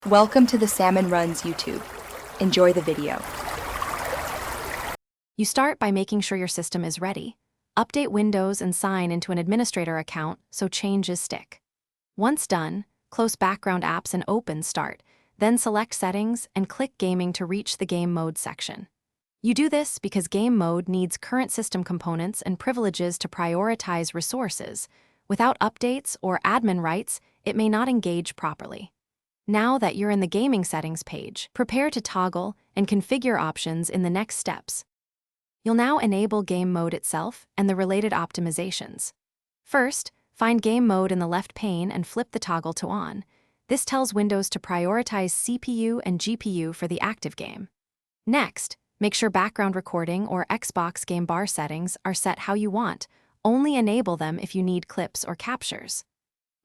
Welcome to the Salmon Runs YouTube. Enjoy the video. You start by making sure your system is ready. Update Windows and sign into an administrator account so changes stick. Once done, close background apps and open Start, then select Settings and click Gaming to reach the Game Mode section. You do this because Game Mode needs current system components and privileges to prioritize resources. Without updates or admin rights, it may not engage properly. Now that you're in the Gaming Settings page, prepare to toggle and configure options in the next steps. You'll now enable Game Mode itself and the related optimizations. First, find Game Mode in the left pane and flip the toggle to On. This tells Windows to prioritize CPU and GPU for the active game. Next, make sure background recording or Xbox game bar settings are set how you want. Only enable them if you need clips or captures.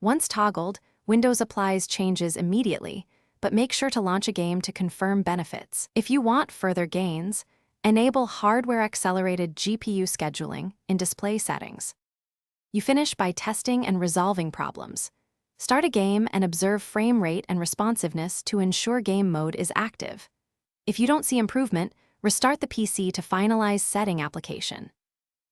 Once toggled, Windows applies changes immediately, but make sure to launch a game to confirm benefits. If you want further gains, enable hardware-accelerated GPU scheduling in display settings. You finish by testing and resolving problems. Start a game and observe frame rate and responsiveness to ensure Game Mode is active. If you don't see improvement, restart the PC to finalize setting application.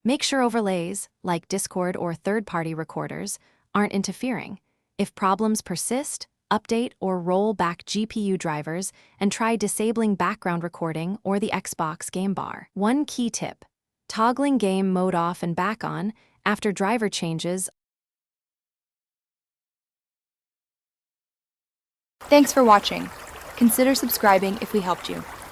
Make sure overlays, like Discord or third-party recorders, aren't interfering. If problems persist, update or roll back GPU drivers and try disabling background recording or the Xbox game bar. One key tip: toggling Game Mode off and back on after driver changes. Thanks for watching. Consider subscribing if we helped you.